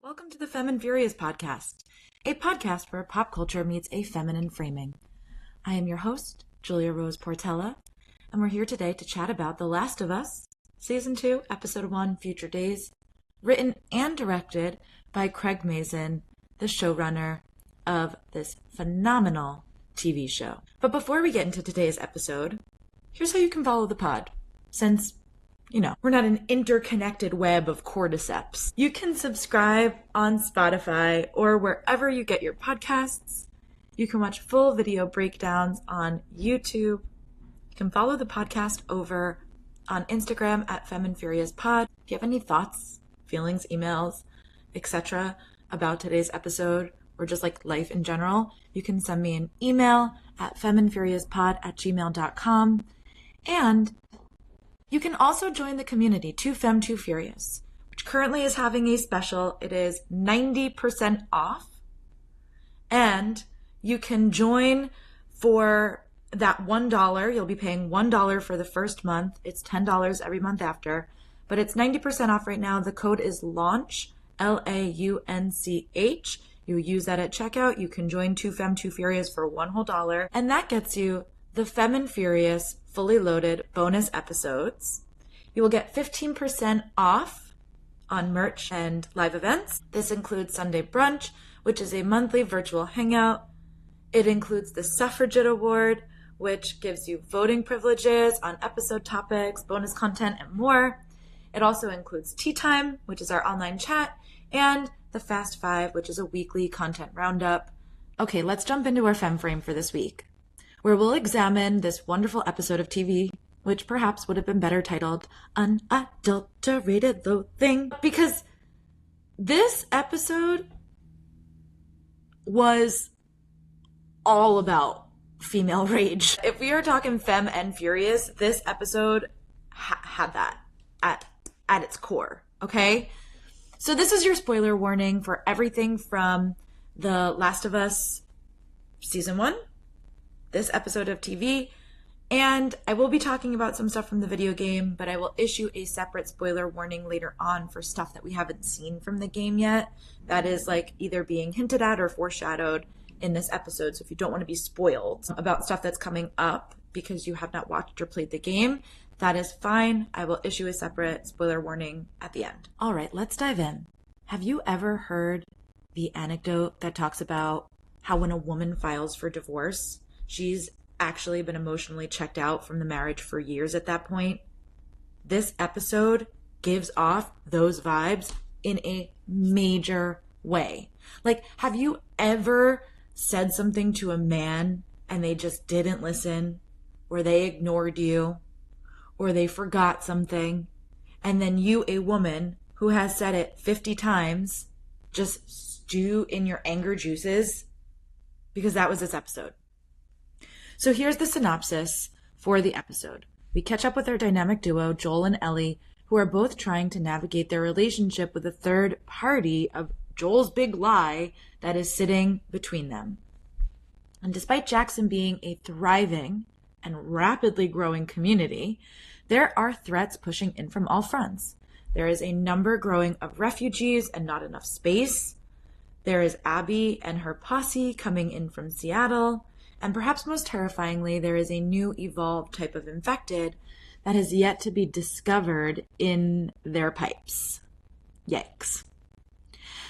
Welcome to the Femme Furious Podcast, a podcast where pop culture meets a feminine framing. I am your host, Julia Portela, and we're here today to chat about The Last of Us, Season 2, Episode 1, Future Days, written and directed by Craig Mazin, the showrunner of this phenomenal TV show. But before we get into today's episode, here's how you can follow the pod, since we're not an interconnected web of cordyceps. You can subscribe on Spotify or wherever you get your podcasts. You can watch full video breakdowns on YouTube. You can follow the podcast over on Instagram at Femme Furious Pod. If you have any thoughts, feelings, emails, etc. about today's episode or just like life in general, you can send me an email at femmenfuriouspod@gmail.com. And you can also join the community, Two Femme, Two Furious, which currently is having a special. It is 90% off. And you can join for that $1. You'll be paying $1 for the first month. It's $10 every month after. But it's 90% off right now. The code is LAUNCH, LAUNCH. You use that at checkout. You can join Two Femme, Two Furious for $1 whole. And that gets you the Femme and Furious fully loaded bonus episodes. You will get 15% off on merch and live events. This includes Sunday Brunch, which is a monthly virtual hangout. It includes the Suffragette Award, which gives you voting privileges on episode topics, bonus content, and more. It also includes Tea Time, which is our online chat, and the Fast Five, which is a weekly content roundup. Okay, let's jump into our Femme Frame for this week, where we'll examine this wonderful episode of TV, which perhaps would have been better titled Unadulterated Loathing, because this episode was all about female rage. If we are talking Femme and Furious, this episode had that at its core, okay? So this is your spoiler warning for everything from The Last of Us Season 1, this episode of TV, and I will be talking about some stuff from the video game, but I will issue a separate spoiler warning later on for stuff that we haven't seen from the game yet that is like either being hinted at or foreshadowed in this episode. So if you don't want to be spoiled about stuff that's coming up because you have not watched or played the game, that is fine. I will issue a separate spoiler warning at the end. All right, let's dive in. Have you ever heard the anecdote that talks about how when a woman files for divorce, she's actually been emotionally checked out from the marriage for years at that point? This episode gives off those vibes in a major way. Like, have you ever said something to a man and they just didn't listen, or they ignored you, or they forgot something, and then you, a woman who has said it 50 times, just stew in your anger juices? Because that was this episode. So here's the synopsis for the episode. We catch up with our dynamic duo, Joel and Ellie, who are both trying to navigate their relationship with a third party of Joel's big lie that is sitting between them. And despite Jackson being a thriving and rapidly growing community, there are threats pushing in from all fronts. There is a number growing of refugees and not enough space. There is Abby and her posse coming in from Seattle. And perhaps most terrifyingly, there is a new evolved type of infected that has yet to be discovered in their pipes. Yikes.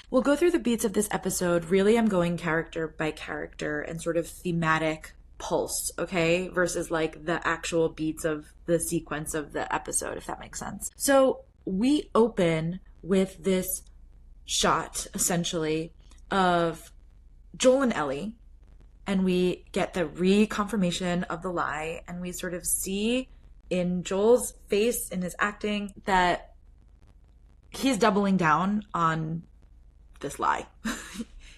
We'll go through the beats of this episode. Really, I'm going character by character and sort of thematic pulse, okay? Versus like the actual beats of the sequence of the episode, if that makes sense. So we open with this shot, essentially, of Joel and Ellie. And we get the reconfirmation of the lie, and we sort of see in Joel's face, in his acting, that he's doubling down on this lie.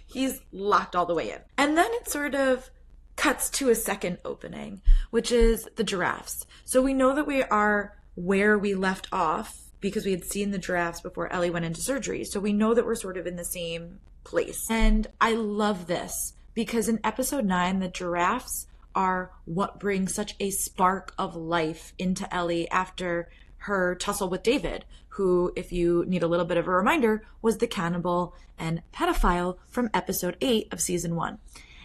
He's locked all the way in. And then it sort of cuts to a second opening, which is the giraffes. So we know that we are where we left off because we had seen the giraffes before Ellie went into surgery. So we know that we're sort of in the same place. And I love this, because in episode 9, the giraffes are what brings such a spark of life into Ellie after her tussle with David, who, if you need a little bit of a reminder, was the cannibal and pedophile from episode 8 of season 1.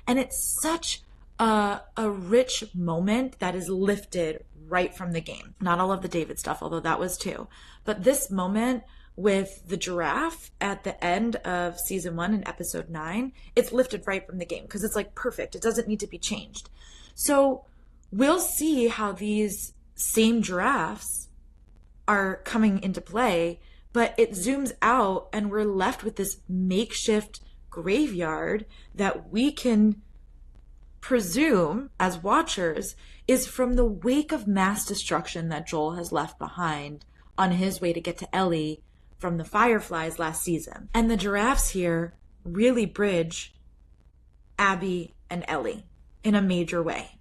And it's such a rich moment that is lifted right from the game. Not all of the David stuff, although that was too. But this moment with the giraffe at the end of season 1 in episode 9, it's lifted right from the game because it's like perfect. It doesn't need to be changed. So we'll see how these same giraffes are coming into play, but it zooms out and we're left with this makeshift graveyard that we can presume as watchers is from the wake of mass destruction that Joel has left behind on his way to get to Ellie from the Fireflies last season. And the giraffes here really bridge Abby and Ellie in a major way.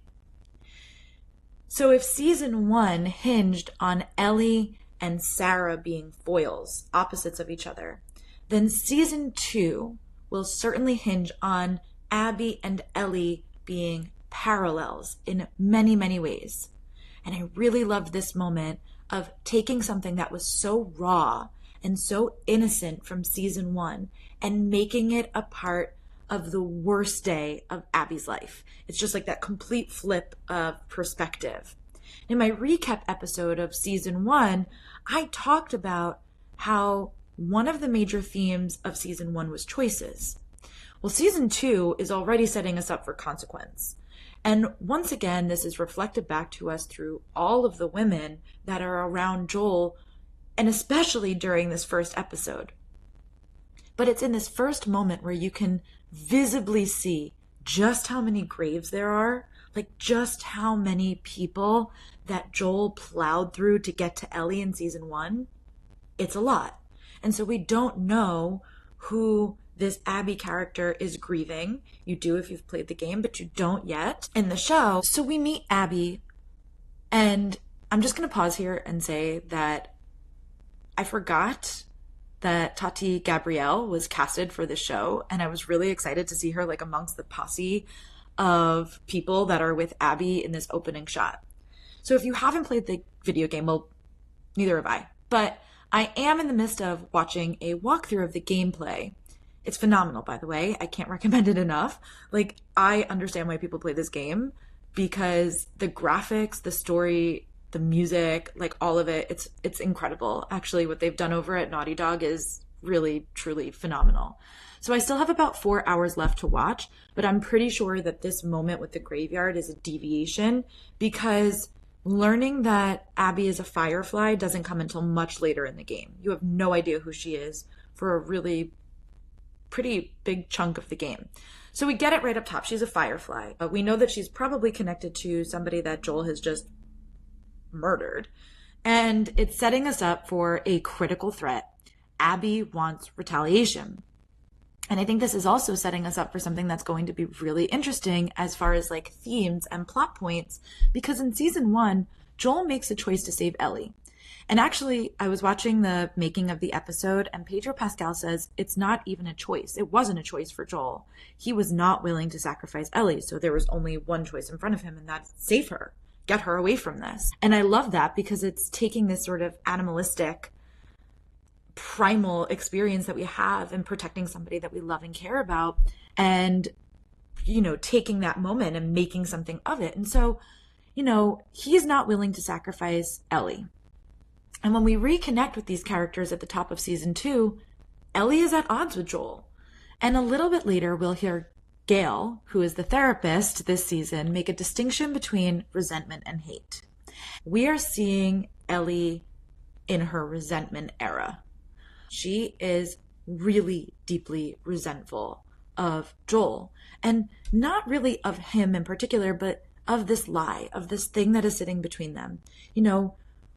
So if season 1 hinged on Ellie and Sarah being foils, opposites of each other, then season 2 will certainly hinge on Abby and Ellie being parallels in many, many ways. And I really loved this moment of taking something that was so raw and so innocent from season 1 and making it a part of the worst day of Abby's life. It's just like that complete flip of perspective. In my recap episode of season 1, I talked about how one of the major themes of season 1 was choices. Well, season 2 is already setting us up for consequence. And once again, this is reflected back to us through all of the women that are around Joel, and especially during this first episode. But it's in this first moment where you can visibly see just how many graves there are, like just how many people that Joel plowed through to get to Ellie in season 1. It's a lot. And so we don't know who this Abby character is grieving. You do if you've played the game, but you don't yet in the show. So we meet Abby, and I'm just going to pause here and say that I forgot that Tati Gabrielle was casted for this show, and I was really excited to see her like amongst the posse of people that are with Abby in this opening shot. So if you haven't played the video game, well, neither have I, but I am in the midst of watching a walkthrough of the gameplay. It's phenomenal, by the way. I can't recommend it enough. Like, I understand why people play this game because the graphics, the story, the music, like all of it, it's incredible. Actually, what they've done over at Naughty Dog is really, truly phenomenal. So I still have about 4 hours left to watch, but I'm pretty sure that this moment with the graveyard is a deviation because learning that Abby is a Firefly doesn't come until much later in the game. You have no idea who she is for a really pretty big chunk of the game. So we get it right up top. She's a Firefly, but we know that she's probably connected to somebody that Joel has just murdered. And it's setting us up for a critical threat. Abby wants retaliation. And I think this is also setting us up for something that's going to be really interesting as far as like themes and plot points, because in season 1, Joel makes a choice to save Ellie. And actually, I was watching the making of the episode, and Pedro Pascal says it's not even a choice. It wasn't a choice for Joel. He was not willing to sacrifice Ellie, so there was only one choice in front of him, and that's save her. Get her away from this. And I love that because it's taking this sort of animalistic, primal experience that we have in protecting somebody that we love and care about and, you know, taking that moment and making something of it. And so, you know, he's not willing to sacrifice Ellie. And when we reconnect with these characters at the top of season 2, Ellie is at odds with Joel. And a little bit later, we'll hear Gail, who is the therapist this season, make a distinction between resentment and hate. We are seeing Ellie in her resentment era. She is really deeply resentful of Joel, and not really of him in particular, but of this lie, of this thing that is sitting between them. You know,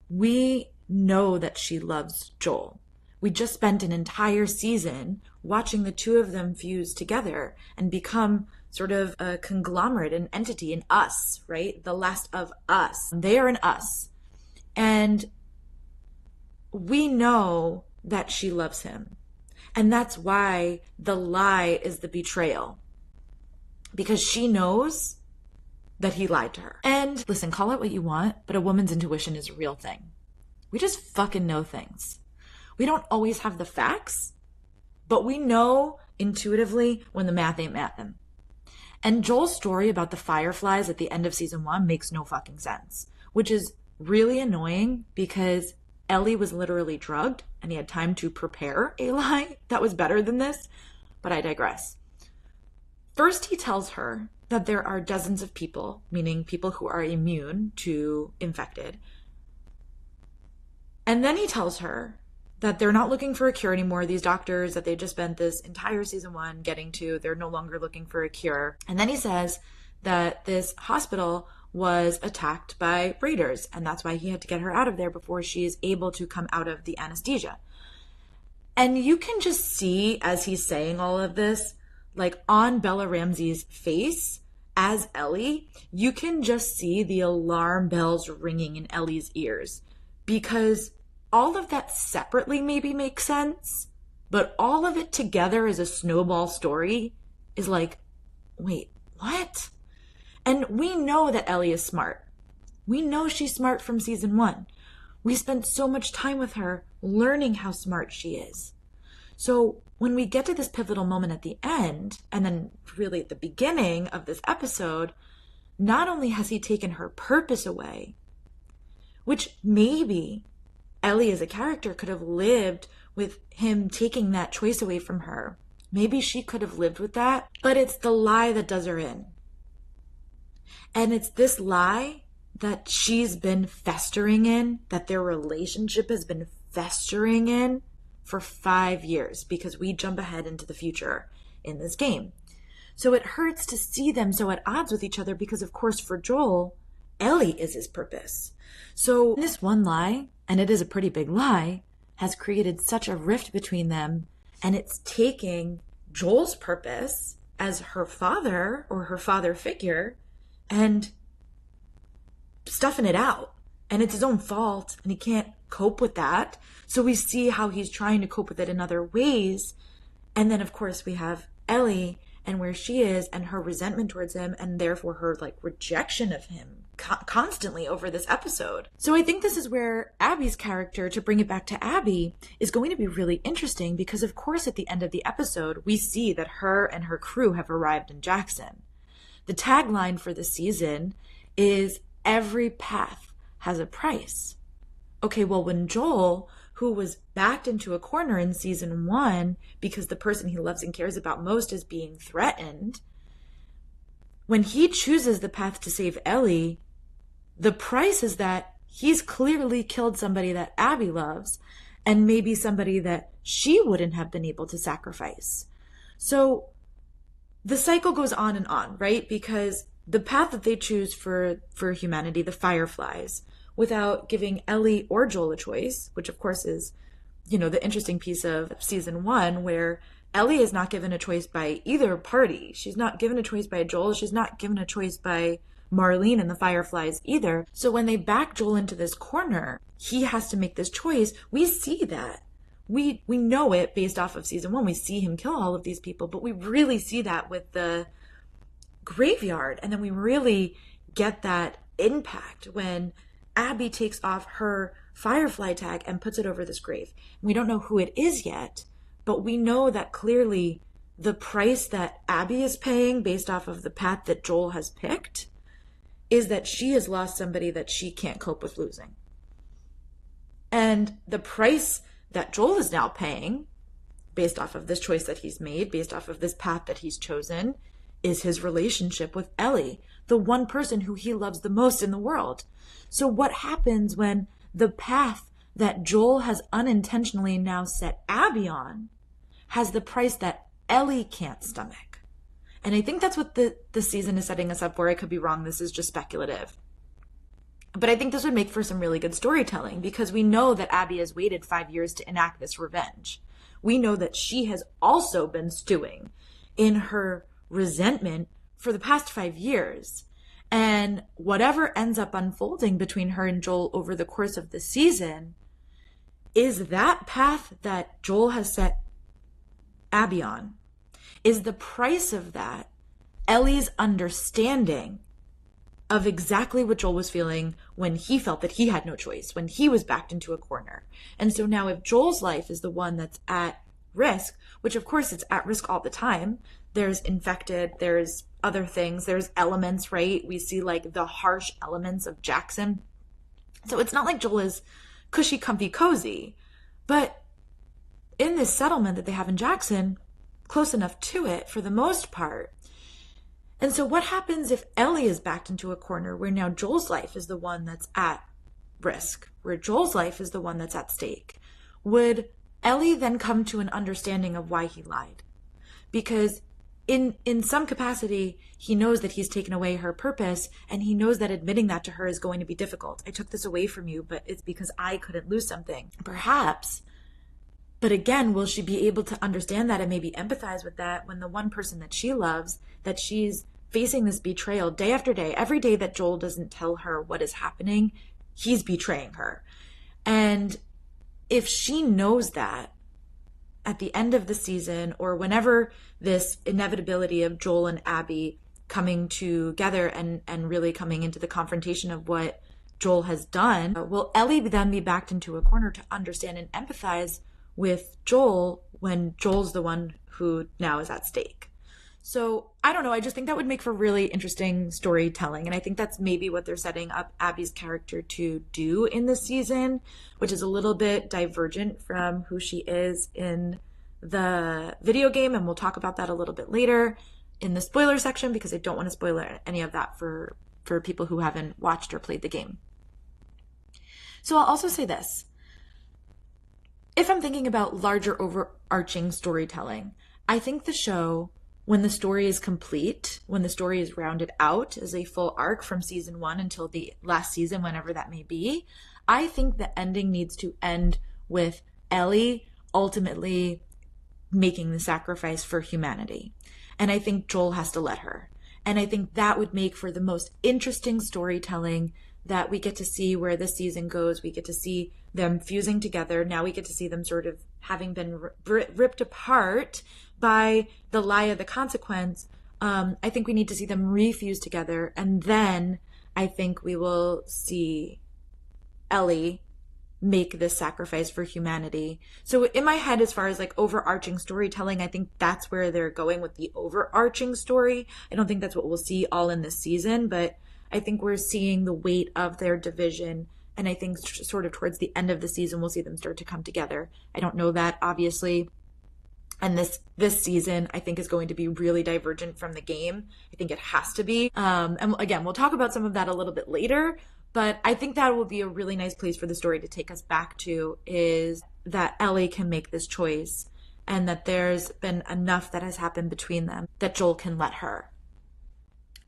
we know that she loves Joel. We just spent an entire season watching the two of them fuse together and become sort of a conglomerate, an entity, in us, right? The last of us. They are in us. And we know that she loves him. And that's why the lie is the betrayal. Because she knows that he lied to her. And listen, call it what you want, but a woman's intuition is a real thing. We just fucking know things. We don't always have the facts, but we know intuitively when the math ain't mathin'. And Joel's story about the fireflies at the end of season 1 makes no fucking sense, which is really annoying because Ellie was literally drugged and he had time to prepare a lie that was better than this, but I digress. First, he tells her that there are dozens of people, meaning people who are immune to infected. And then he tells her that they're not looking for a cure anymore. These doctors that they just spent this entire season 1 getting to, they're no longer looking for a cure. And then he says that this hospital was attacked by raiders, and that's why he had to get her out of there before she is able to come out of the anesthesia. And you can just see, as he's saying all of this, like on Bella Ramsey's face as Ellie, you can just see the alarm bells ringing in Ellie's ears, because all of that separately maybe makes sense, but all of it together as a snowball story is like, wait, what? And we know that Ellie is smart. We know she's smart from season 1. We spent so much time with her learning how smart she is. So when we get to this pivotal moment at the end, and then really at the beginning of this episode, not only has he taken her purpose away, which maybe Ellie as a character could have lived with him taking that choice away from her. Maybe she could have lived with that, but it's the lie that does her in. And it's this lie that she's been festering in, that their relationship has been festering in for 5 years, because we jump ahead into the future in this game. So it hurts to see them so at odds with each other because, of course, for Joel, Ellie is his purpose. So this one lie, and it is a pretty big lie, has created such a rift between them, and it's taking Joel's purpose as her father or her father figure and stuffing it out. And it's his own fault, and he can't cope with that. So we see how he's trying to cope with it in other ways. And then, of course, we have Ellie and where she is and her resentment towards him, and therefore her like rejection of him constantly over this episode. So I think this is where Abby's character, to bring it back to Abby, is going to be really interesting because, of course, at the end of the episode, we see that her and her crew have arrived in Jackson. The tagline for the season is every path has a price. Okay, well, when Joel, who was backed into a corner in season 1 because the person he loves and cares about most is being threatened, when he chooses the path to save Ellie, the price is that he's clearly killed somebody that Abby loves and maybe somebody that she wouldn't have been able to sacrifice. So the cycle goes on, right? Because the path that they choose for humanity, the Fireflies, without giving Ellie or Joel a choice, which of course is, the interesting piece of season 1, where Ellie is not given a choice by either party. She's not given a choice by Joel. She's not given a choice by Marlene and the Fireflies either. So when they back Joel into this corner, he has to make this choice. We see that. We know it based off of season 1. We see him kill all of these people, but we really see that with the graveyard. And then we really get that impact when Abby takes off her Firefly tag and puts it over this grave. We don't know who it is yet, but we know that clearly the price that Abby is paying based off of the path that Joel has picked is that she has lost somebody that she can't cope with losing. And the price that Joel is now paying based off of this choice that he's made, based off of this path that he's chosen, is his relationship with Ellie, the one person who he loves the most in the world. So what happens when the path that Joel has unintentionally now set Abby on has the price that Ellie can't stomach? And I think that's what the season is setting us up for. I could be wrong. This is just speculative. But I think this would make for some really good storytelling because we know that Abby has waited 5 years to enact this revenge. We know that she has also been stewing in her resentment for the past 5 years. And whatever ends up unfolding between her and Joel over the course of the season is that path that Joel has set Abby on. Is the price of that Ellie's understanding of exactly what Joel was feeling when he felt that he had no choice, when he was backed into a corner. And so now if Joel's life is the one that's at risk, which of course it's at risk all the time, there's infected, there's other things, there's elements, right? We see like the harsh elements of Jackson. So it's not like Joel is cushy, comfy, cozy, but in this settlement that they have in Jackson, close enough to it for the most part. And so what happens if Ellie is backed into a corner where now Joel's life is the one that's at risk, where Joel's life is the one that's at stake? Would Ellie then come to an understanding of why he lied? Because in some capacity, he knows that he's taken away her purpose, and he knows that admitting that to her is going to be difficult. I took this away from you, but it's because I couldn't lose something. Perhaps. But again, will she be able to understand that and maybe empathize with that when the one person that she loves, that she's facing this betrayal day after day, every day that Joel doesn't tell her what is happening, he's betraying her. And if she knows that at the end of the season, or whenever this inevitability of Joel and Abby coming together and really coming into the confrontation of what Joel has done, will Ellie then be backed into a corner to understand and empathize with Joel when Joel's the one who now is at stake? So I don't know. I just think that would make for really interesting storytelling. And I think that's maybe what they're setting up Abby's character to do in this season, which is a little bit divergent from who she is in the video game. And we'll talk about that a little bit later in the spoiler section, because I don't want to spoil any of that for people who haven't watched or played the game. So I'll also say this. If I'm thinking about larger overarching storytelling, I think the show, when the story is complete, when the story is rounded out as a full arc from season 1 until the last season, whenever that may be, I think the ending needs to end with Ellie ultimately making the sacrifice for humanity. And I think Joel has to let her. And I think that would make for the most interesting storytelling that we get to see where this season goes. We get to see them fusing together. Now we get to see them sort of having been ripped apart by the lie of the consequence. I think we need to see them refuse together. And then I think we will see Ellie make this sacrifice for humanity. So in my head, as far as like overarching storytelling, I think that's where they're going with the overarching story. I don't think that's what we'll see all in this season, but I think we're seeing the weight of their division. And I think sort of towards the end of the season, we'll see them start to come together. I don't know that, obviously. And this season, I think, is going to be really divergent from the game. I think it has to be. And again, we'll talk about some of that a little bit later. But I think that will be a really nice place for the story to take us back to, is that Ellie can make this choice and that there's been enough that has happened between them that Joel can let her.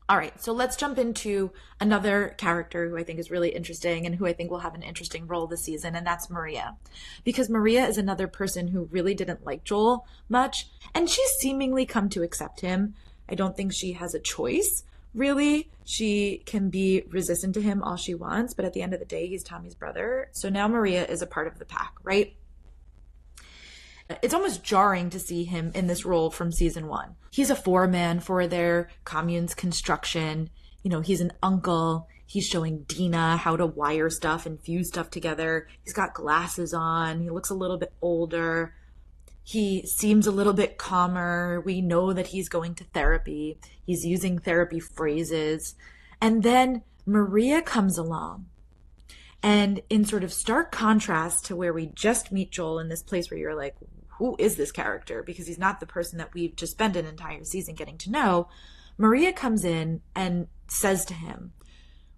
All right, so let's jump into another character who I think is really interesting and who I think will have an interesting role this season, and that's Maria. Because Maria is another person who really didn't like Joel much, and she's seemingly come to accept him. I don't think she has a choice, really. She can be resistant to him all she wants, but at the end of the day, he's Tommy's brother. So now Maria is a part of the pack, right? It's almost jarring to see him in this role from season 1. He's a foreman for their commune's construction. You know, he's an uncle. He's showing Dina how to wire stuff and fuse stuff together. He's got glasses on. He looks a little bit older. He seems a little bit calmer. We know that he's going to therapy. He's using therapy phrases. And then Maria comes along. And in sort of stark contrast to where we just meet Joel in this place where you're like, who is this character? Because he's not the person that we've just spent an entire season getting to know. Maria comes in and says to him,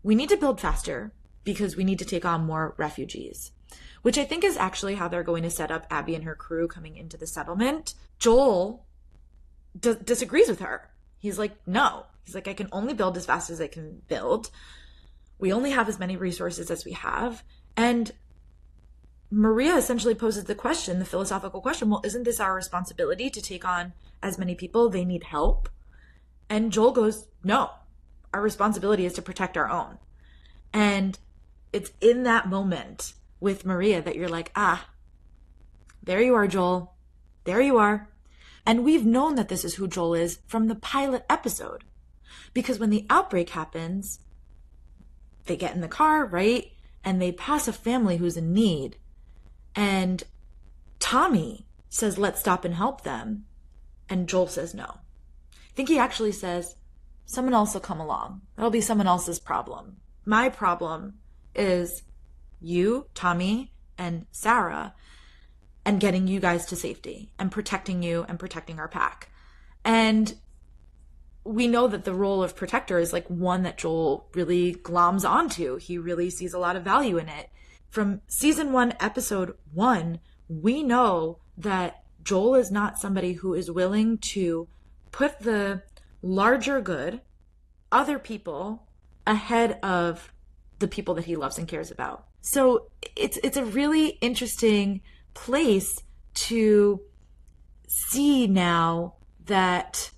we need to build faster because we need to take on more refugees, which I think is actually how they're going to set up Abby and her crew coming into the settlement. Joel disagrees with her. He's like, no. He's like, I can only build as fast as I can build. We only have as many resources as we have. And Maria essentially poses the question, the philosophical question, well, isn't this our responsibility to take on as many people? They need help. And Joel goes, no, our responsibility is to protect our own. And it's in that moment with Maria that you're like, there you are, Joel. There you are. And we've known that this is who Joel is from the pilot episode. Because when the outbreak happens, they get in the car, right? And they pass a family who's in need. And Tommy says, let's stop and help them. And Joel says no. I think he actually says, someone else will come along. That'll be someone else's problem. My problem is you, Tommy, and Sarah, and getting you guys to safety and protecting you and protecting our pack. And we know that the role of protector is like one that Joel really gloms onto. He really sees a lot of value in it. From season 1, episode 1, we know that Joel is not somebody who is willing to put the larger good, other people, ahead of the people that he loves and cares about. So it's a really interesting place to see now that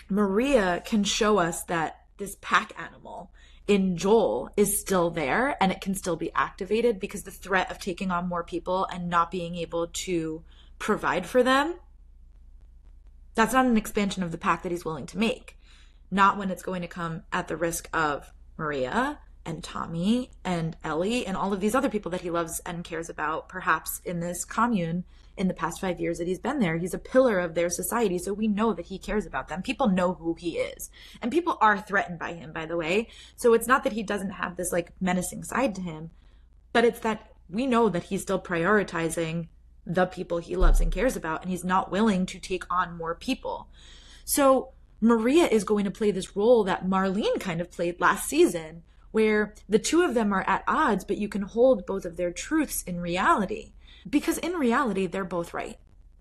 Maria can show us that this pack animal in Joel is still there and it can still be activated, because the threat of taking on more people and not being able to provide for them, that's not an expansion of the pack that he's willing to make. Not when it's going to come at the risk of Maria and Tommy and Ellie and all of these other people that he loves and cares about, perhaps in this commune in the past 5 years that he's been there. He's a pillar of their society, so we know that he cares about them. People know who he is. And people are threatened by him, by the way. So it's not that he doesn't have this like menacing side to him, but it's that we know that he's still prioritizing the people he loves and cares about, and he's not willing to take on more people. So Maria is going to play this role that Marlene kind of played last season, where the two of them are at odds, but you can hold both of their truths in reality. Because in reality, they're both right.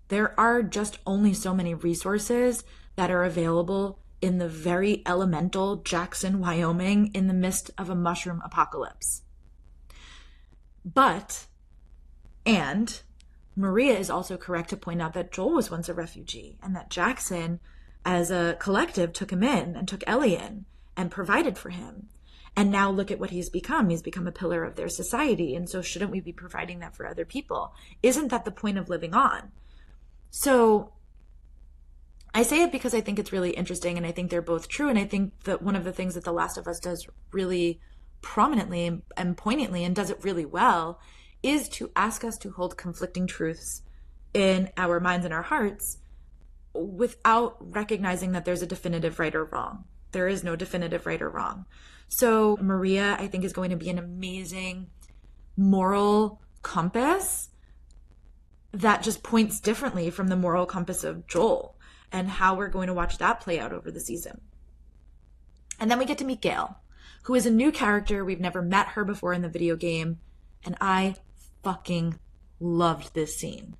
There are just only so many resources that are available in the very elemental Jackson, Wyoming, in the midst of a mushroom apocalypse. And Maria is also correct to point out that Joel was once a refugee, and that Jackson, as a collective, took him in and took Ellie in and provided for him. And now look at what he's become. He's become a pillar of their society. And so shouldn't we be providing that for other people? Isn't that the point of living on? So I say it because I think it's really interesting, and I think they're both true. And I think that one of the things that The Last of Us does really prominently and poignantly, and does it really well, is to ask us to hold conflicting truths in our minds and our hearts without recognizing that there's a definitive right or wrong. There is no definitive right or wrong. So Maria, I think, is going to be an amazing moral compass that just points differently from the moral compass of Joel, and how we're going to watch that play out over the season. And then we get to meet Gail, who is a new character. We've never met her before in the video game, and I fucking loved this scene.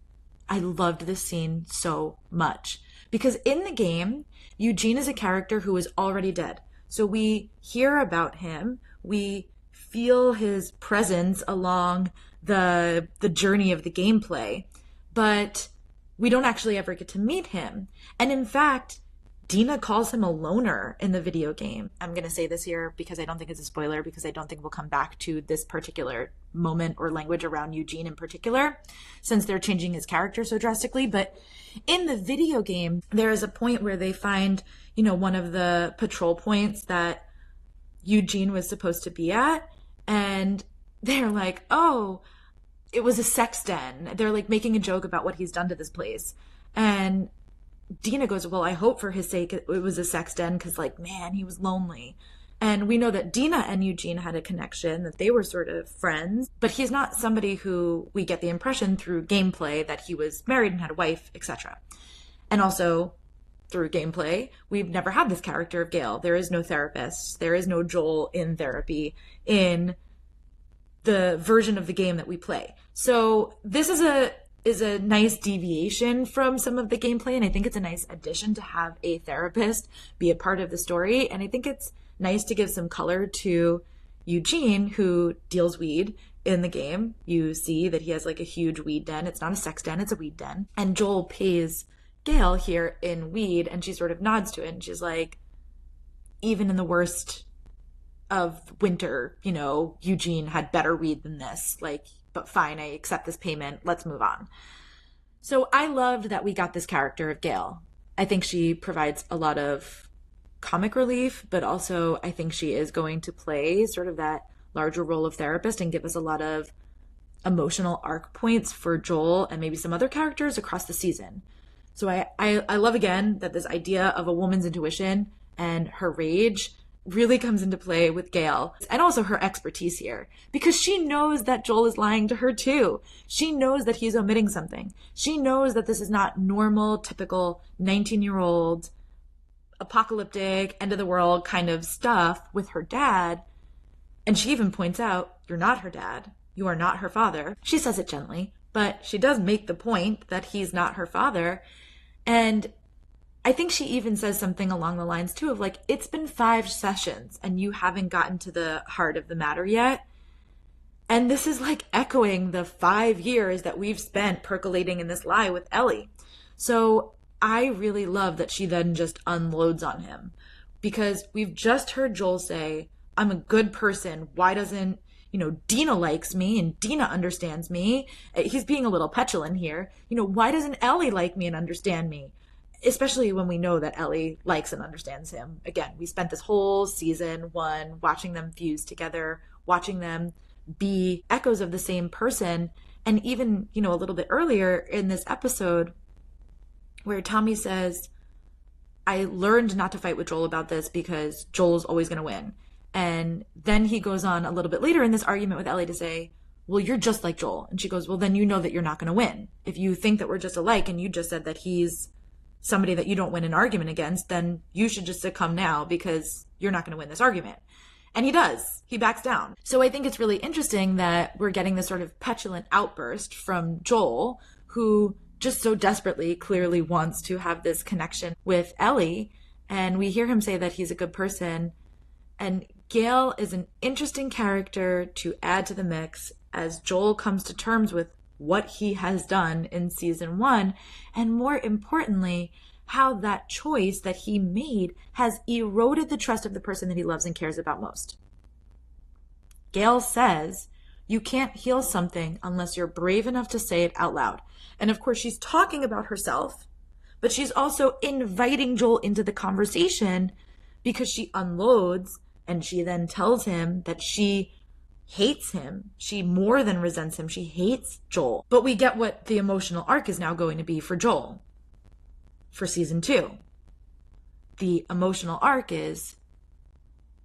I loved this scene so much, because in the game, Eugene is a character who is already dead. So we hear about him, we feel his presence along the journey of the gameplay, but we don't actually ever get to meet him. And in fact, Dina calls him a loner in the video game. I'm going to say this here because I don't think it's a spoiler, because I don't think we'll come back to this particular moment or language around Eugene in particular, since they're changing his character so drastically. But in the video game, there is a point where they find, one of the patrol points that Eugene was supposed to be at. And they're like, oh, it was a sex den. They're like making a joke about what he's done to this place. And Dina goes, well, I hope for his sake it was a sex den, because, man, he was lonely. And we know that Dina and Eugene had a connection, that they were sort of friends, but he's not somebody who we get the impression through gameplay that he was married and had a wife, etc. And also, through gameplay, we've never had this character of Gail. There is no therapist. There is no Joel in therapy in the version of the game that we play. So this is a nice deviation from some of the gameplay, and I think it's a nice addition to have a therapist be a part of the story. And I think it's nice to give some color to Eugene, who deals weed in the game. You see that he has a huge weed den. It's not a sex den, it's a weed den. And Joel pays Gail here in weed, and she sort of nods to it, and she's like, even in the worst of winter, Eugene had better weed than this. But fine, I accept this payment. Let's move on. So I loved that we got this character of Gail. I think she provides a lot of comic relief, but also I think she is going to play sort of that larger role of therapist and give us a lot of emotional arc points for Joel and maybe some other characters across the season. So I love, again, that this idea of a woman's intuition and her rage really comes into play with Gail, and also her expertise here, because she knows that Joel is lying to her too. She knows that he's omitting something. She knows that this is not normal, typical 19-year-old apocalyptic, end of the world kind of stuff with her dad. And she even points out, you're not her dad. You are not her father. She says it gently, but she does make the point that he's not her father. And I think she even says something along the lines too of like, it's been 5 sessions and you haven't gotten to the heart of the matter yet. And this is like echoing the 5 years that we've spent percolating in this lie with Ellie. So I really love that she then just unloads on him, because we've just heard Joel say, I'm a good person. Why doesn't, Dina likes me and Dina understands me? He's being a little petulant here. Why doesn't Ellie like me and understand me? Especially when we know that Ellie likes and understands him. Again, we spent this whole season 1 watching them fuse together, watching them be echoes of the same person. And even, a little bit earlier in this episode where Tommy says, I learned not to fight with Joel about this because Joel's always going to win. And then he goes on a little bit later in this argument with Ellie to say, well, you're just like Joel. And she goes, well, then you know that you're not going to win. If you think that we're just alike and you just said that he's somebody that you don't win an argument against, then you should just succumb now because you're not going to win this argument. And he does. He backs down. So I think it's really interesting that we're getting this sort of petulant outburst from Joel, who just so desperately clearly wants to have this connection with Ellie. And we hear him say that he's a good person. And Gail is an interesting character to add to the mix as Joel comes to terms with what he has done in season 1, and more importantly, how that choice that he made has eroded the trust of the person that he loves and cares about most. Gail says, you can't heal something unless you're brave enough to say it out loud. And of course, she's talking about herself, but she's also inviting Joel into the conversation because she unloads and she then tells him that she hates him. She more than resents him. She hates Joel. But we get what the emotional arc is now going to be for Joel for season 2. The emotional arc is,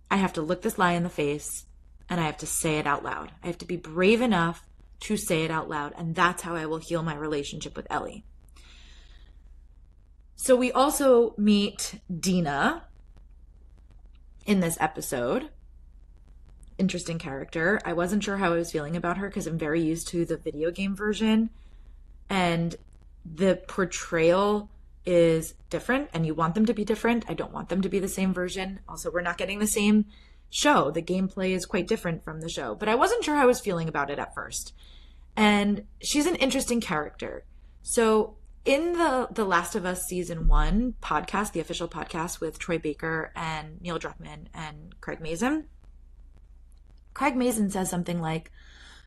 I have to look this lie in the face and I have to say it out loud. I have to be brave enough to say it out loud. And that's how I will heal my relationship with Ellie. So we also meet Dina in this episode. Interesting character. I wasn't sure how I was feeling about her because I'm very used to the video game version, and the portrayal is different, and you want them to be different. I don't want them to be the same version. Also, we're not getting the same show. The gameplay is quite different from the show, but I wasn't sure how I was feeling about it at first. And she's an interesting character. So in the Last of Us season 1 podcast, the official podcast with Troy Baker and Neil Druckmann and Craig Mazin says something like,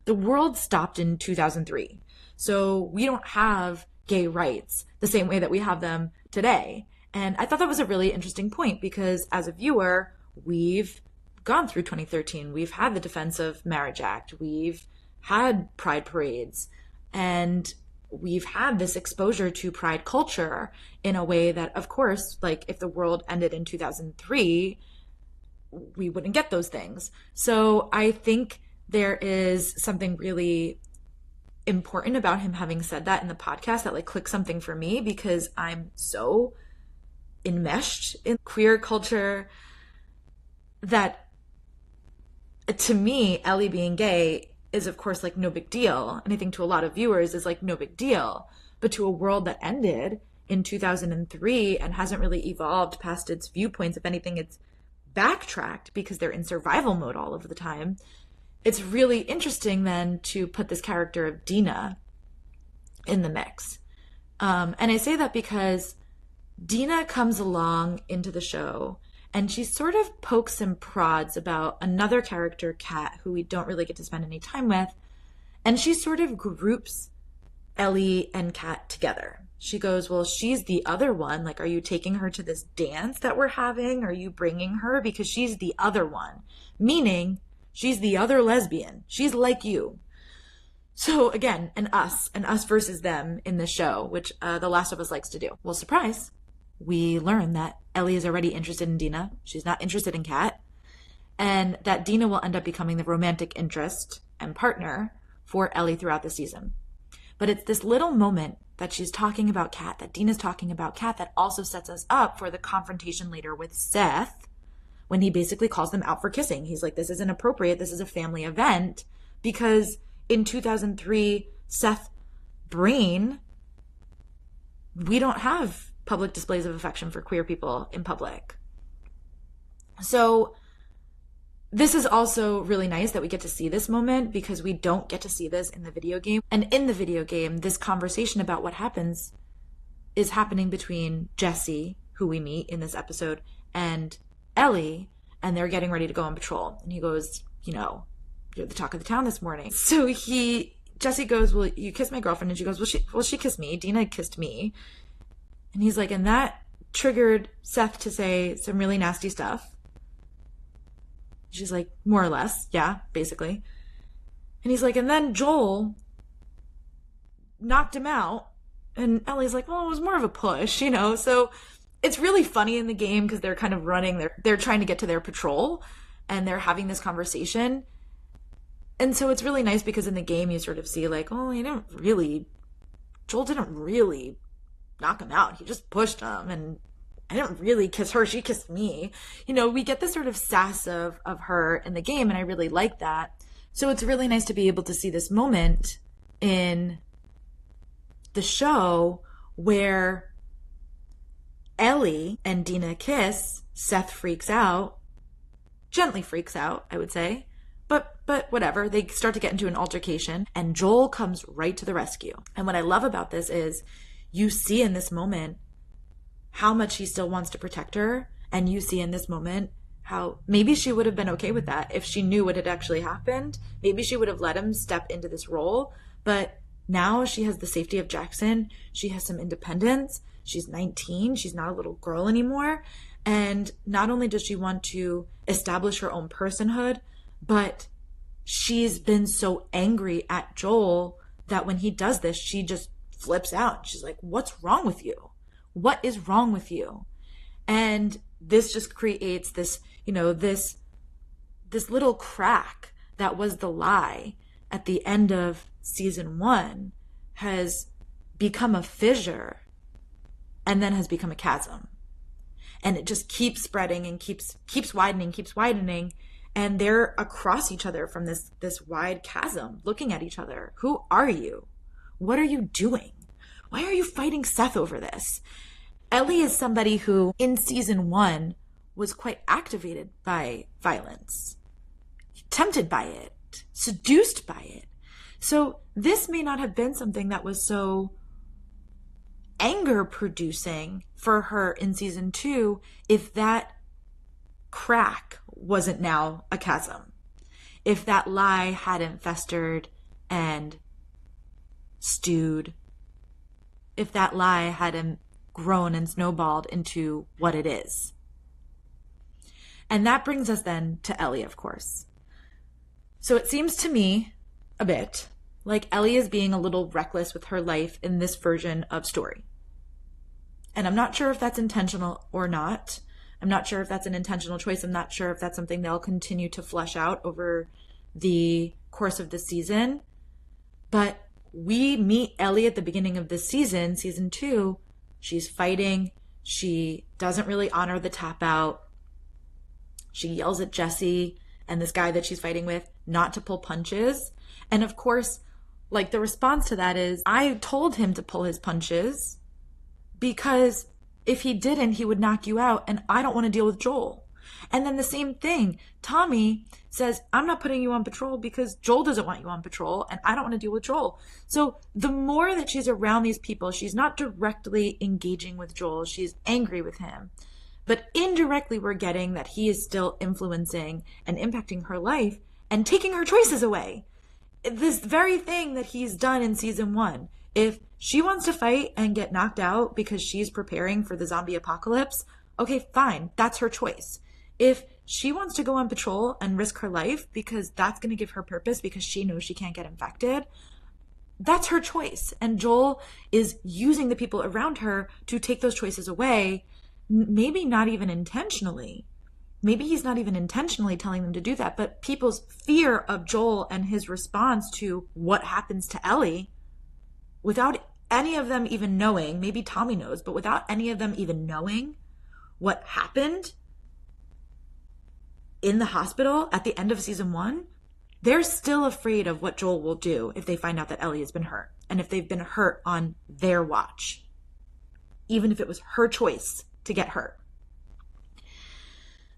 the world stopped in 2003. So we don't have gay rights the same way that we have them today. And I thought that was a really interesting point because as a viewer, we've gone through 2013. We've had the Defense of Marriage Act. We've had pride parades. And we've had this exposure to pride culture in a way that, of course, like if the world ended in 2003, we wouldn't get those things. So I think there is something really important about him having said that in the podcast that like clicked something for me, because I'm so enmeshed in queer culture that to me, Ellie being gay is of course like no big deal. And I think to a lot of viewers is like no big deal. But to a world that ended in 2003 and hasn't really evolved past its viewpoints, if anything, it's backtracked because they're in survival mode all of the time. It's really interesting then to put this character of Dina in the mix. And I say that because Dina comes along into the show and she sort of pokes and prods about another character, Kat, who we don't really get to spend any time with. And she sort of groups Ellie and Kat together. she goes, well, she's the other one. Like, are you taking her to this dance that we're having? Are you bringing her? Because she's the other one. Meaning, she's the other lesbian. She's like you. So again, an us versus them in the show, which The Last of Us likes to do. Well, surprise, we learn that Ellie is already interested in Dina. She's not interested in Kat. And that Dina will end up becoming the romantic interest and partner for Ellie throughout the season. But it's this little moment that she's talking about Kat, that Dina's talking about Kat, that also sets us up for the confrontation later with Seth, when he basically calls them out for kissing. He's like, this isn't appropriate. This is a family event. Because in 2003, Seth's brain, we don't have public displays of affection for queer people in public. So this is also really nice that we get to see this moment, because we don't get to see this in the video game. And in the video game, this conversation about what happens is happening between Jesse, who we meet in this episode, and Ellie, and they're getting ready to go on patrol. And he goes, you know, you're the talk of the town this morning. So Jesse goes, well, you kissed my girlfriend. And she goes, well, she kissed me. Dina kissed me. And he's like, and that triggered Seth to say some really nasty stuff. She's like, more or less. Yeah, basically. And he's like, and then Joel knocked him out. And Ellie's like, well, it was more of a push, you know? So it's really funny in the game because they're kind of running, they're trying to get to their patrol and they're having this conversation. And so it's really nice because in the game you sort of see like, oh, Joel didn't really knock him out. He just pushed him, and I didn't really kiss her. She kissed me. You know, we get this sort of sass of her in the game, and I really like that. So it's really nice to be able to see this moment in the show where Ellie and Dina kiss. Seth freaks out. Gently freaks out, I would say. But whatever. They start to get into an altercation, and Joel comes right to the rescue. And what I love about this is you see in this moment how much he still wants to protect her. And you see in this moment how maybe she would have been okay with that if she knew what had actually happened. Maybe she would have let him step into this role. But now she has the safety of Jackson. She has some independence. She's 19. She's not a little girl anymore. And not only does she want to establish her own personhood, but she's been so angry at Joel that when he does this, she just flips out. She's like, what's wrong with you? What is wrong with you? And this just creates this, you know, this little crack that was the lie at the end of season 1 has become a fissure and then has become a chasm. And it just keeps spreading and keeps widening. And they're across each other from this wide chasm, looking at each other. Who are you? What are you doing? Why are you fighting Seth over this? Ellie is somebody who, in season 1, was quite activated by violence, tempted by it, seduced by it. So this may not have been something that was so anger-producing for her in season 2 if that crack wasn't now a chasm. If that lie hadn't festered and stewed. If that lie hadn't grown and snowballed into what it is. And that brings us then to Ellie, of course. So it seems to me a bit like Ellie is being a little reckless with her life in this version of story. And I'm not sure if that's intentional or not. I'm not sure if that's an intentional choice. I'm not sure if that's something they'll continue to flesh out over the course of the season. But we meet Ellie at the beginning of this season, season 2. She's fighting. She doesn't really honor the tap out. She yells at Jesse and this guy that she's fighting with not to pull punches. And of course, like, the response to that is, I told him to pull his punches because if he didn't, he would knock you out, and I don't want to deal with Joel. And then the same thing, Tommy says, I'm not putting you on patrol because Joel doesn't want you on patrol, and I don't want to deal with Joel. So the more that she's around these people, she's not directly engaging with Joel. She's angry with him. But indirectly, we're getting that he is still influencing and impacting her life and taking her choices away. This very thing that he's done in season 1 If she wants to fight and get knocked out because she's preparing for the zombie apocalypse, okay, fine. That's her choice. If she wants to go on patrol and risk her life because that's going to give her purpose because she knows she can't get infected, that's her choice. And Joel is using the people around her to take those choices away, maybe not even intentionally. Maybe he's not even intentionally telling them to do that, but people's fear of Joel and his response to what happens to Ellie, without any of them even knowing, maybe Tommy knows, but without any of them even knowing what happened in the hospital at the end of season 1, they're still afraid of what Joel will do if they find out that Ellie has been hurt, and if they've been hurt on their watch, even if it was her choice to get hurt.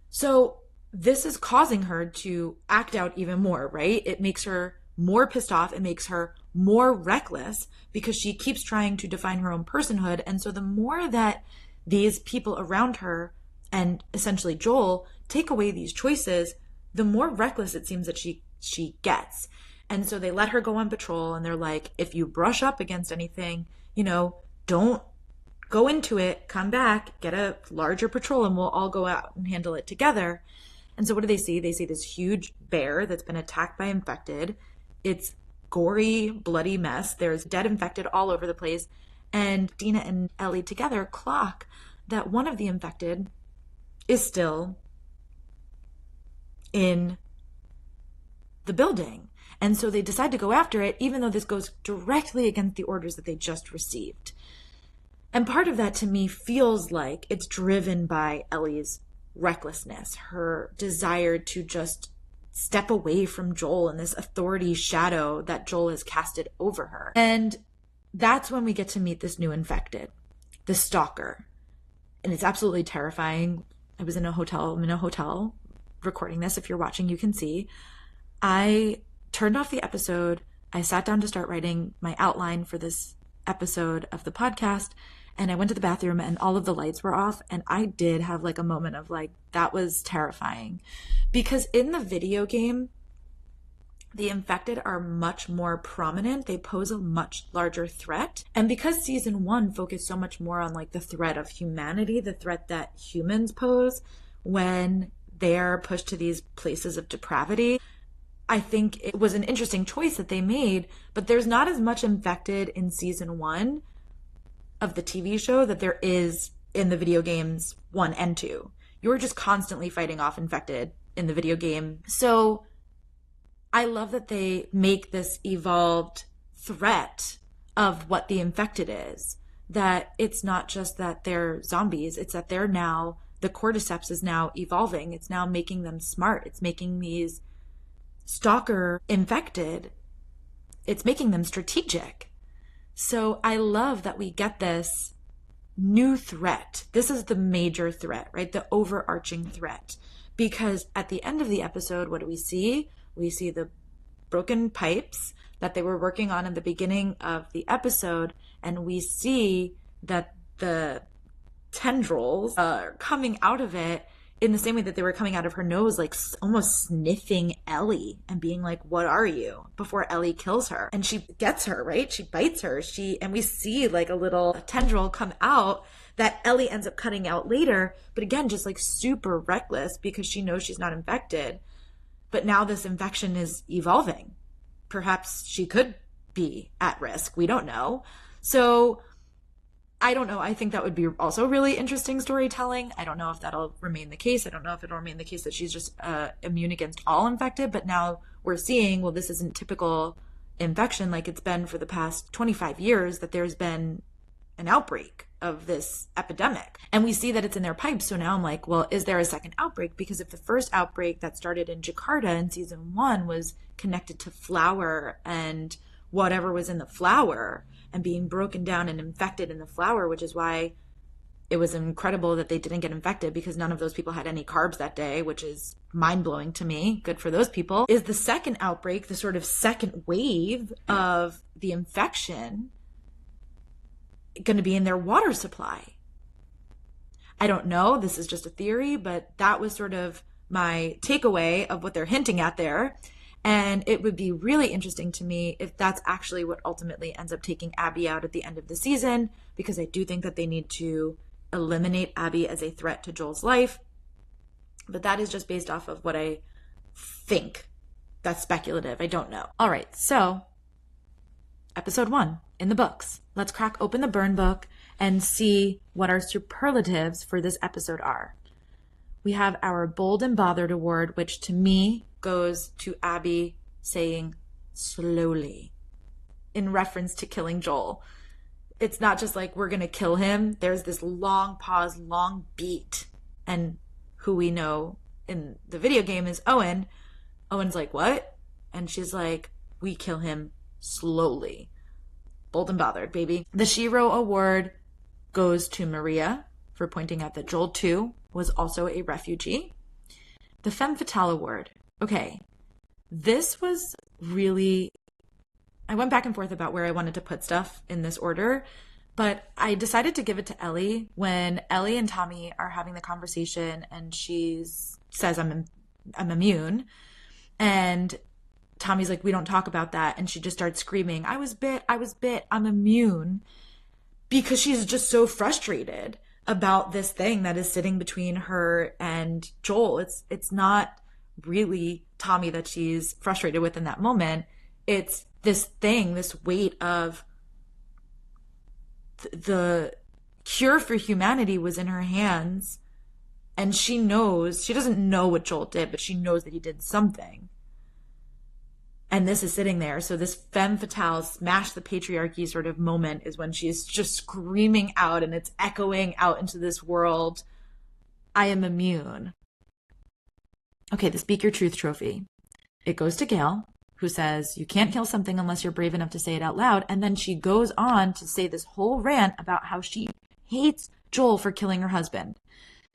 So this is causing her to act out even more, right? It makes her more pissed off. It makes her more reckless because she keeps trying to define her own personhood. And so the more that these people around her and essentially Joel take away these choices, the more reckless it seems that she gets. And so they let her go on patrol, and they're like, if you brush up against anything, don't go into it, come back, get a larger patrol, and we'll all go out and handle it together. And so what do they see? They see this huge bear that's been attacked by infected. It's gory, bloody mess. There's dead infected all over the place. And Dina and Ellie together clock that one of the infected is still in the building. And so they decide to go after it, even though this goes directly against the orders that they just received. And part of that to me feels like it's driven by Ellie's recklessness, her desire to just step away from Joel and this authority shadow that Joel has casted over her. And that's when we get to meet this new infected, the stalker. And it's absolutely terrifying. I was in a hotel. I'm in a hotel recording this. If you're watching, you can see. I turned off the episode. I sat down to start writing my outline for this episode of the podcast. And I went to the bathroom and all of the lights were off. And I did have like a moment of like, that was terrifying. Because in the video game, the infected are much more prominent. They pose a much larger threat. And because season 1 focused so much more on like the threat of humanity, the threat that humans pose when they're pushed to these places of depravity, I think it was an interesting choice that they made. But there's not as much infected in season 1 of the TV show that there is in the video games 1 and 2. You're just constantly fighting off infected in the video game. So I love that they make this evolved threat of what the infected is. That it's not just that they're zombies, it's that they're now, the cordyceps is now evolving. It's now making them smart. It's making these stalker infected. It's making them strategic. So I love that we get this new threat. This is the major threat, right? The overarching threat. Because at the end of the episode, what do we see? We see the broken pipes that they were working on in the beginning of the episode. And we see that the tendrils are coming out of it in the same way that they were coming out of her nose, like almost sniffing Ellie and being like, what are you? Before Ellie kills her. And she gets her, right? She bites her. And we see like a little tendril come out that Ellie ends up cutting out later. But again, just like super reckless because she knows she's not infected. But now this infection is evolving. Perhaps she could be at risk. We don't know. So I don't know. I think that would be also really interesting storytelling. I don't know if that'll remain the case. I don't know if it'll remain the case that she's just immune against all infected. But now we're seeing, well, this isn't typical infection like it's been for the past 25 years, that there's been an outbreak of this epidemic. And we see that it's in their pipes. So now I'm like, well, is there a second outbreak? Because if the first outbreak that started in Jakarta in season 1 was connected to flour and whatever was in the flour and being broken down and infected in the flour, which is why it was incredible that they didn't get infected because none of those people had any carbs that day, which is mind-blowing to me. Good for those people. Is the second outbreak, the sort of second wave of the infection, going to be in their water supply? I don't know. This is just a theory, but that was sort of my takeaway of what they're hinting at there. And it would be really interesting to me if that's actually what ultimately ends up taking Abby out at the end of the season, because I do think that they need to eliminate Abby as a threat to Joel's life. But that is just based off of what I think. That's speculative. I don't know. All right, so episode 1 in the books. Let's crack open the burn book and see what our superlatives for this episode are. We have our Bold and Bothered award, which to me goes to Abby saying slowly in reference to killing Joel. It's not just like we're going to kill him. There's this long pause, long beat. And who we know in the video game is Owen. Owen's like, what? And she's like, we kill him slowly. Bold and Bothered, baby. The Shiro award goes to Maria for pointing out that Joel, too, was also a refugee. The Femme Fatale award. Okay, this was really... I went back and forth about where I wanted to put stuff in this order, but I decided to give it to Ellie when Ellie and Tommy are having the conversation and she says, I'm immune. And Tommy's like, we don't talk about that. And she just starts screaming, I was bit, I'm immune. Because she's just so frustrated about this thing that is sitting between her and Joel. It's not really Tommy that she's frustrated with in that moment. It's this thing, this weight of the cure for humanity was in her hands. And she knows, she doesn't know what Joel did, but she knows that he did something. And this is sitting there. So this femme fatale, smash the patriarchy sort of moment is when she's just screaming out and it's echoing out into this world. I am immune. Okay, the Speak Your Truth trophy. It goes to Gail, who says, you can't kill something unless you're brave enough to say it out loud. And then she goes on to say this whole rant about how she hates Joel for killing her husband.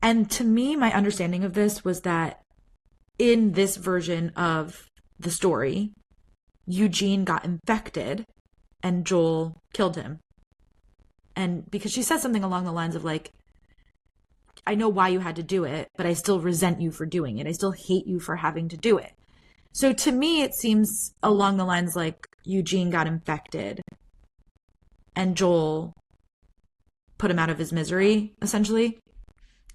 And to me, my understanding of this was that in this version of the story, Eugene got infected and Joel killed him. And because she says something along the lines of like, I know why you had to do it, but I still resent you for doing it. I still hate you for having to do it. So to me, it seems along the lines like Eugene got infected and Joel put him out of his misery, essentially.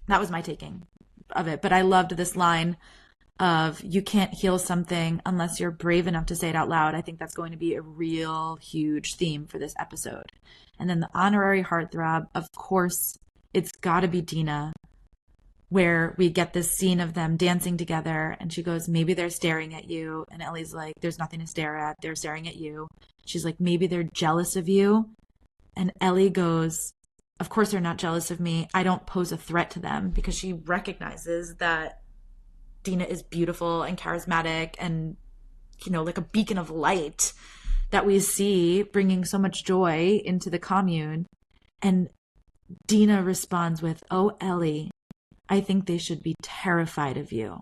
That was my taking of it. But I loved this line of you can't heal something unless you're brave enough to say it out loud. I think that's going to be a real huge theme for this episode. And then the honorary heartthrob, of course, it's got to be Dina, where we get this scene of them dancing together and she goes, maybe they're staring at you. And Ellie's like, there's nothing to stare at. They're staring at you. She's like, maybe they're jealous of you. And Ellie goes, of course they're not jealous of me. I don't pose a threat to them, because she recognizes that Dina is beautiful and charismatic and, you know, like a beacon of light that we see bringing so much joy into the commune. And Dina responds with, oh, Ellie, I think they should be terrified of you.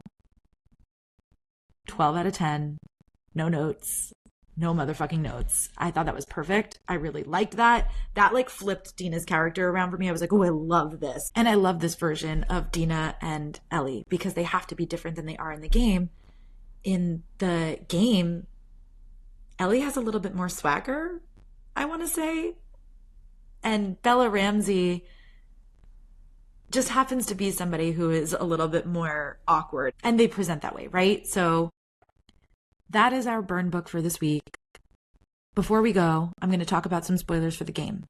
12 out of 10. No notes. No motherfucking notes. I thought that was perfect. I really liked that. That like flipped Dina's character around for me. I was like, oh, I love this. And I love this version of Dina and Ellie because they have to be different than they are in the game. In the game, Ellie has a little bit more swagger, I want to say. And Bella Ramsey just happens to be somebody who is a little bit more awkward. And they present that way, right? So that is our burn book for this week. Before we go, I'm going to talk about some spoilers for the game.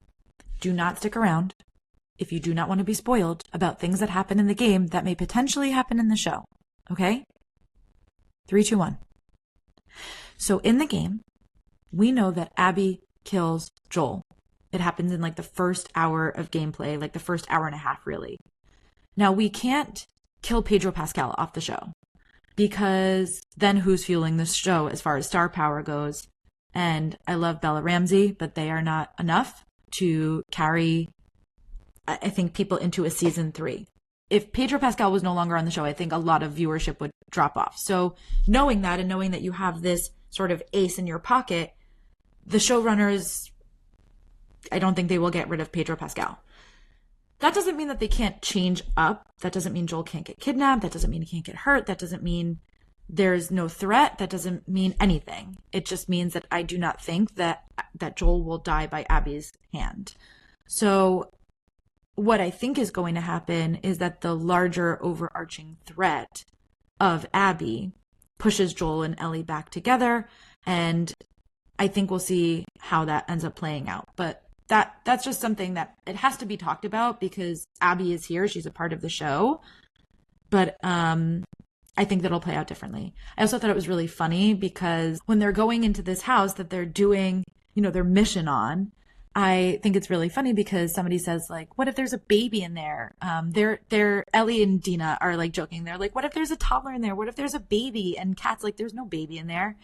Do not stick around if you do not want to be spoiled about things that happen in the game that may potentially happen in the show. Okay? 3, 2, 1. So in the game, we know that Abby kills Joel. It happens in like the first hour of gameplay, like the first hour and a half, really. Now, we can't kill Pedro Pascal off the show, because then who's fueling this show as far as star power goes? And I love Bella Ramsey, but they are not enough to carry, I think, people into a season 3. If Pedro Pascal was no longer on the show, I think a lot of viewership would drop off. So knowing that and knowing that you have this sort of ace in your pocket, the showrunners, I don't think they will get rid of Pedro Pascal. That doesn't mean that they can't change up. That doesn't mean Joel can't get kidnapped. That doesn't mean he can't get hurt. That doesn't mean there's no threat, that doesn't mean anything. It just means that I do not think that Joel will die by Abby's hand. So what I think is going to happen is that the larger overarching threat of Abby pushes Joel and Ellie back together, and I think we'll see how that ends up playing out. But that's just something that it has to be talked about because Abby is here. She's a part of the show. But I think that'll play out differently. I also thought it was really funny because when they're going into this house that they're doing, their mission on, I think it's really funny because somebody says, like, what if there's a baby in there? They're Ellie and Dina are like joking. They're like, what if there's a toddler in there? What if there's a baby? And Kat's like, there's no baby in there.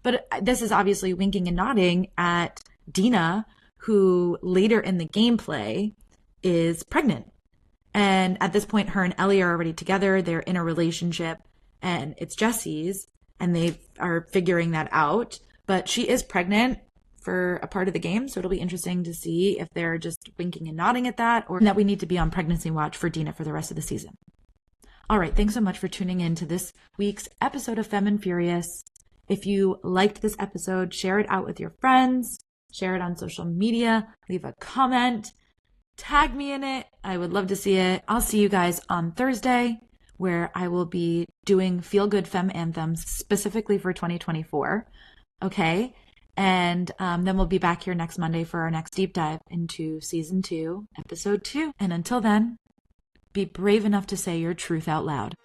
But this is obviously winking and nodding at Dina, who later in the gameplay is pregnant. And at this point, her and Ellie are already together. They're in a relationship and it's Jesse's and they are figuring that out. But she is pregnant for a part of the game. So it'll be interesting to see if they're just winking and nodding at that or that we need to be on pregnancy watch for Dina for the rest of the season. All right. Thanks so much for tuning in to this week's episode of Femme Furious. If you liked this episode, share it out with your friends, share it on social media, leave a comment, tag me in it. I would love to see it. I'll see you guys on Thursday, where I will be doing Feel Good Femme Anthems specifically for 2024. Okay. And then we'll be back here next Monday for our next deep dive into season 2, episode 2. And until then, be brave enough to say your truth out loud.